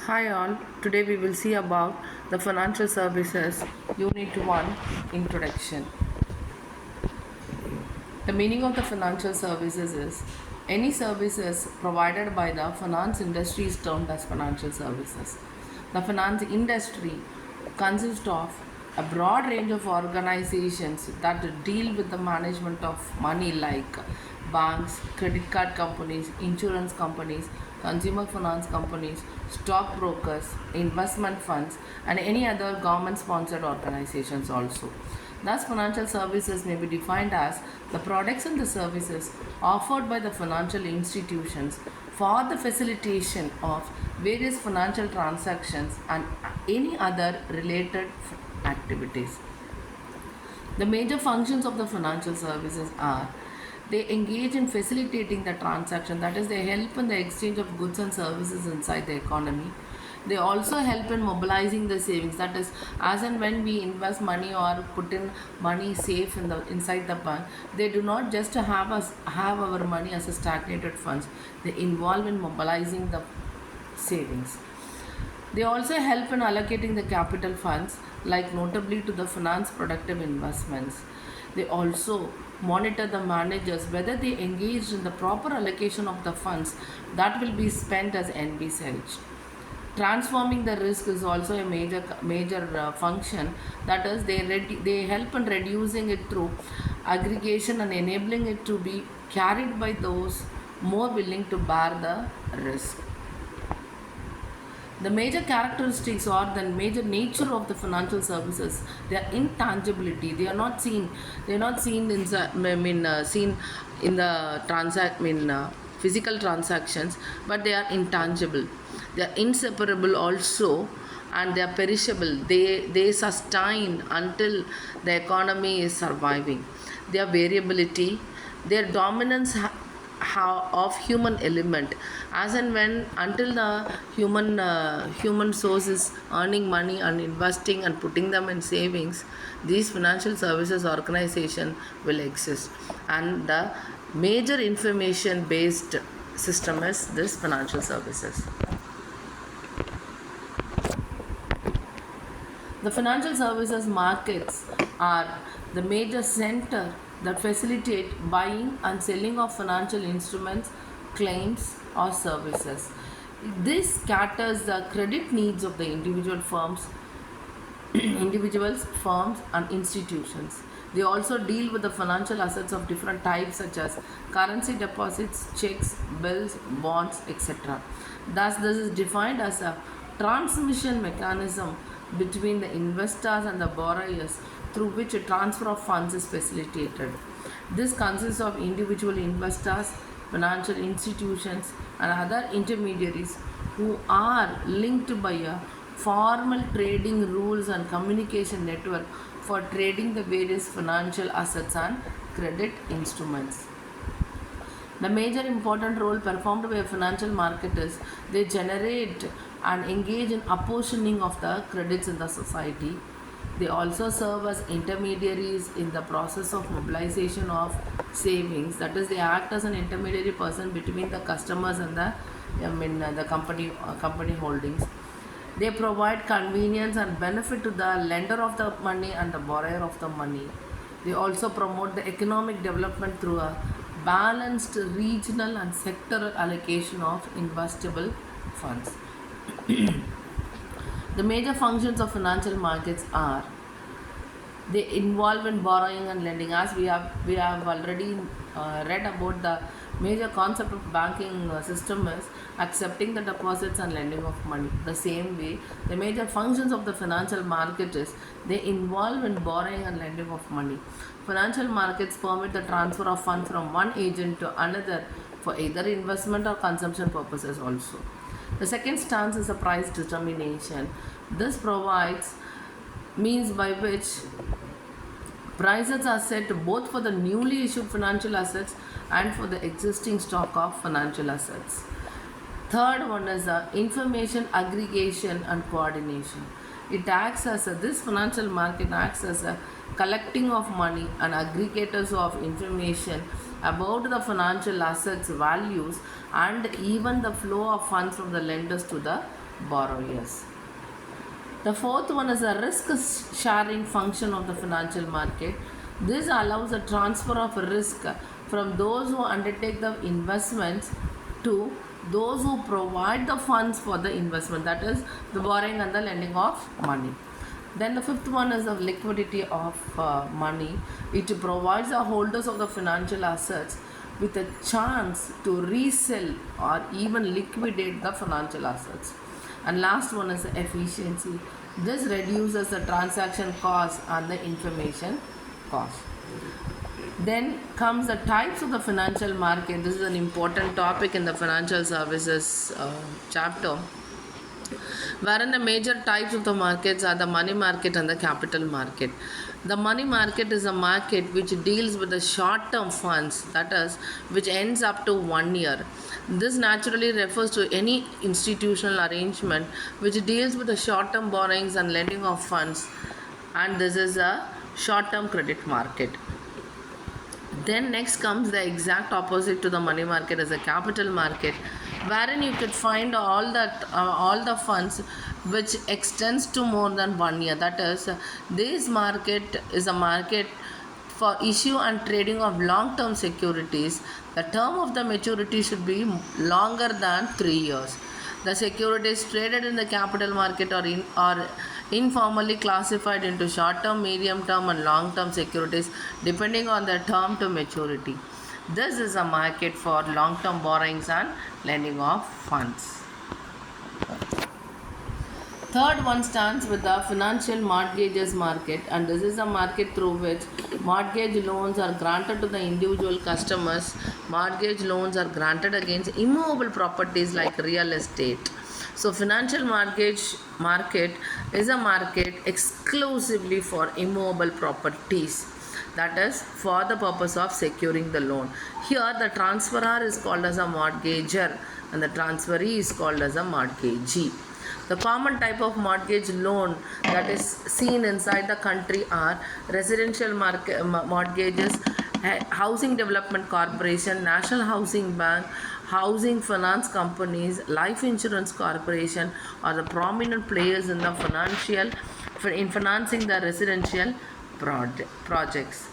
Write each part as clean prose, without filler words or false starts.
Hi all, today we will see about the financial services unit 1 introduction. The meaning of the financial services is any services provided by the finance industry is termed as financial services. The finance industry consists of a broad range of organizations that deal with the management of money like banks, credit card companies, insurance companies, consumer finance companies, stockbrokers, investment funds, and any other government sponsored organizations also. Thus, financial services may be defined as the products and the services offered by the financial institutions for the facilitation of various financial transactions and any other related activities. The major functions of the financial services are they engage in facilitating the transaction, that is, they help in the exchange of goods and services inside the economy. They also help in mobilizing the savings, that is, as and when we invest money or put in money safe in the inside the bank, they do not just have our money as a stagnated funds. They involve in mobilizing the savings. They also help in allocating the capital funds, like notably to the finance productive investments. They also monitor the managers whether they engaged in the proper allocation of the funds that will be spent as envisaged. Transforming the risk is also a major function. That is, they help in reducing it through aggregation and enabling it to be carried by those more willing to bear the risk. The major characteristics or the major nature of the financial services, their intangibility. They are not seen in the, seen in the physical transactions, but they are intangible. They are inseparable also, and they are perishable. They sustain until the economy is surviving. Their variability, their dominance of human element, as and when until the human source is earning money and investing and putting them in savings, these financial services organization will exist. And the major information based system is this financial services. The financial services markets are the major center that facilitate buying and selling of financial instruments, claims, or services. This caters the credit needs of the individuals, firms, and institutions. They also deal with the financial assets of different types, such as currency deposits, checks, bills, bonds, etc. Thus, this is defined as a transmission mechanism between the investors and the borrowers through which a transfer of funds is facilitated. This consists of individual investors, financial institutions, and other intermediaries who are linked by a formal trading rules and communication network for trading the various financial assets and credit instruments. The major important role performed by a financial market is they generate and engage in apportioning of the credits in the society. They also serve as intermediaries in the process of mobilization of savings. That is, they act as an intermediary person between the customers and the company holdings. They provide convenience and benefit to the lender of the money and the borrower of the money. They also promote the economic development through a balanced regional and sectoral allocation of investable funds. The major functions of financial markets are they involve in borrowing and lending. As we have already read about the major concept of banking system is accepting the deposits and lending of money. The same way, the major functions of the financial market is they involve in borrowing and lending of money. Financial markets permit the transfer of funds from one agent to another for either investment or consumption purposes also. The second stance is a price determination. This provides means by which prices are set both for the newly issued financial assets and for the existing stock of financial assets. Third one is information aggregation and coordination. This financial market acts as a collecting of money and aggregators of information about the financial assets values and even the flow of funds from the lenders to the borrowers. The fourth one is a risk sharing function of the financial market. This allows a transfer of risk from those who undertake the investments to those who provide the funds for the investment, that is, the borrowing and the lending of money. Then the fifth one is the liquidity of money. It provides the holders of the financial assets with a chance to resell or even liquidate the financial assets. And last one is the efficiency. This reduces the transaction cost and the information cost. Then comes the types of the financial market. This is an important topic in the financial services chapter, wherein the major types of the markets are the money market and the capital market. The money market is a market which deals with the short term funds, that is, which ends up to 1 year. This naturally refers to any institutional arrangement which deals with the short term borrowings and lending of funds, and this is a short term credit market. Then next comes the exact opposite to the money market is a capital market, wherein you could find all the funds which extends to more than 1 year. That is, this market is a market for issue and trading of long-term securities. The term of the maturity should be longer than 3 years. The securities traded in the capital market are informally classified into short-term, medium-term, and long-term securities depending on their term to maturity. This is a market for long-term borrowings and lending of funds. Third one stands with the financial mortgages market, and this is a market through which mortgage loans are granted to the individual customers. Mortgage loans are granted against immovable properties like real estate. So financial mortgage market is a market exclusively for immovable properties, that is, for the purpose of securing the loan. Here the transferor is called as a mortgager and the transferee is called as a mortgagee. The common type of mortgage loan that is seen inside the country are residential mortgages, Housing Development Corporation, National Housing Bank, housing finance companies, life insurance corporation are the prominent players in the financing the residential projects.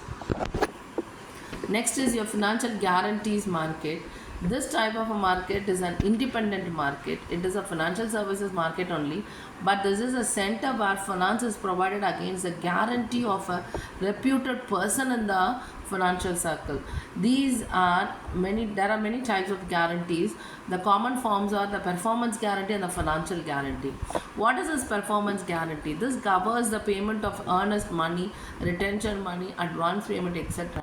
Next is your financial guarantees market. This type of a market is an independent market. It is a financial services market only, but this is a center where finance is provided against the guarantee of a reputed person in the financial circle. There are many types of guarantees. The common forms are the performance guarantee and the financial guarantee. What is this performance guarantee? This covers the payment of earnest money, retention money, advance payment, etc.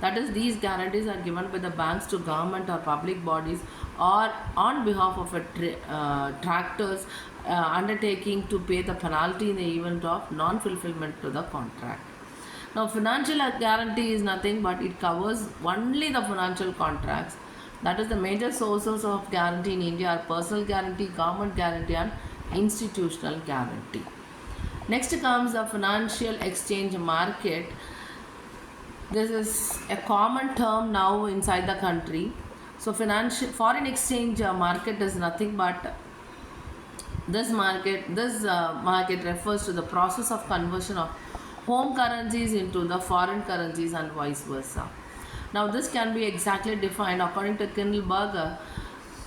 That is, these guarantees are given by the banks to government or public bodies or on behalf of tractors undertaking to pay the penalty in the event of non-fulfillment to the contract. Now, financial guarantee is nothing but it covers only the financial contracts. That is, the major sources of guarantee in India are personal guarantee, government guarantee, and institutional guarantee. Next comes the financial exchange market. This is a common term now inside the country. So, foreign exchange market is nothing but this market refers to the process of conversion of home currencies into the foreign currencies and vice versa. Now, this can be exactly defined according to Kindleberger.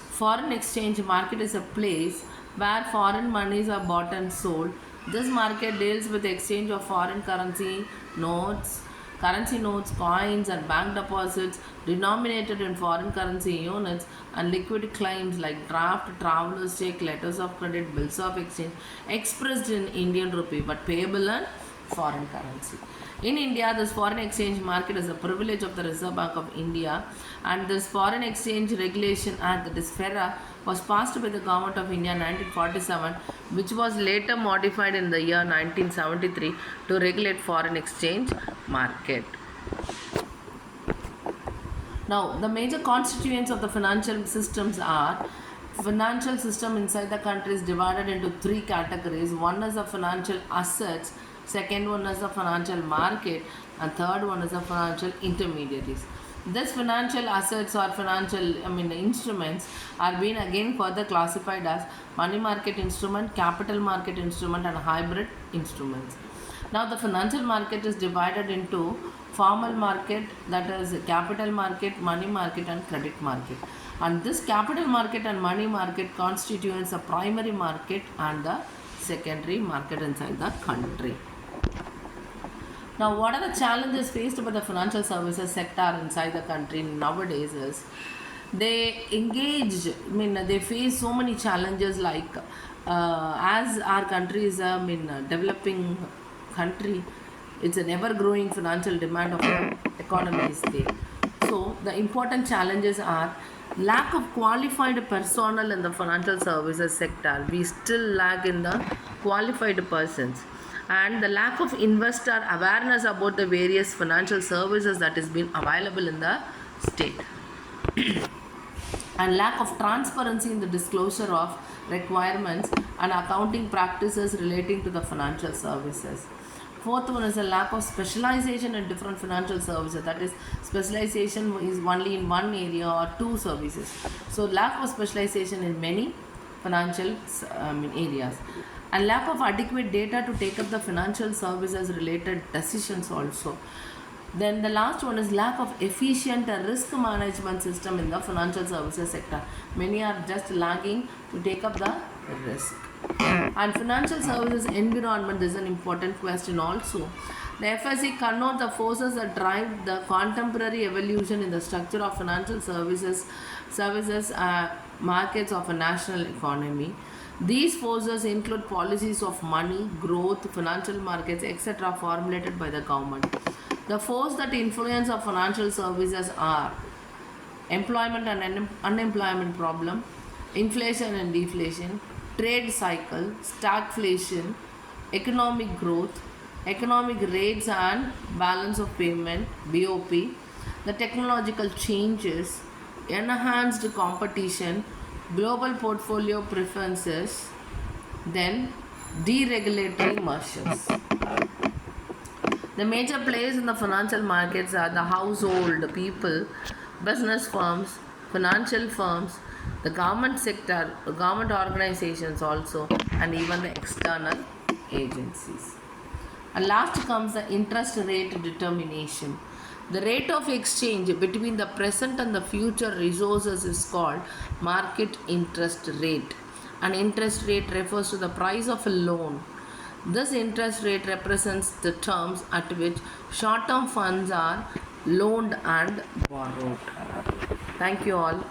Foreign exchange market is a place where foreign monies are bought and sold. This market deals with the exchange of foreign currency notes, coins, and bank deposits denominated in foreign currency units, and liquid claims like draft, traveler's check, letters of credit, bills of exchange expressed in Indian rupee but payable in foreign currency. In India, this foreign exchange market is a privilege of the Reserve Bank of India, and this Foreign Exchange Regulation Act, that is FERA, was passed by the Government of India in 1947, which was later modified in the year 1973 to regulate foreign exchange market. Now, the major constituents of the financial systems are: financial system inside the country is divided into three categories. One is the financial assets, second one is the financial market, and third one is the financial intermediaries. This financial assets or instruments are being again further classified as money market instrument, capital market instrument, and hybrid instruments. Now, the financial market is divided into formal market, that is capital market, money market, and credit market. And this capital market and money market constitutes a primary market and the secondary market inside the country. Now, what are the challenges faced by the financial services sector inside the country nowadays is they face so many challenges like as our country is a developing country, it's an ever growing financial demand of the economy is there. So, the important challenges are lack of qualified personnel in the financial services sector. We still lack in the qualified persons, and the lack of investor awareness about the various financial services that is being available in the state, and lack of transparency in the disclosure of requirements and accounting practices relating to the financial services. Fourth one is a lack of specialization in different financial services, that is specialization is only in one area or two services. So lack of specialization in many financial areas, and lack of adequate data to take up the financial services related decisions also. Then the last one is lack of efficient risk management system in the financial services sector. Many are just lagging to take up the risk. And financial services environment is an important question also. The FSC connotes the forces that drive the contemporary evolution in the structure of financial services markets of a national economy. These forces include policies of money, growth, financial markets, etc. formulated by the government. The force that influence of financial services are employment and unemployment problem, inflation and deflation, trade cycle, stagflation, economic growth, economic rates and balance of payment (BOP), the technological changes, enhanced competition, global portfolio preferences, then deregulatory measures. The major players in the financial markets are the household people, business firms, financial firms, the government sector, government organizations also, and even the external agencies. And last comes the interest rate determination. The rate of exchange between the present and the future resources is called market interest rate. An interest rate refers to the price of a loan. This interest rate represents the terms at which short-term funds are loaned and borrowed. Thank you all.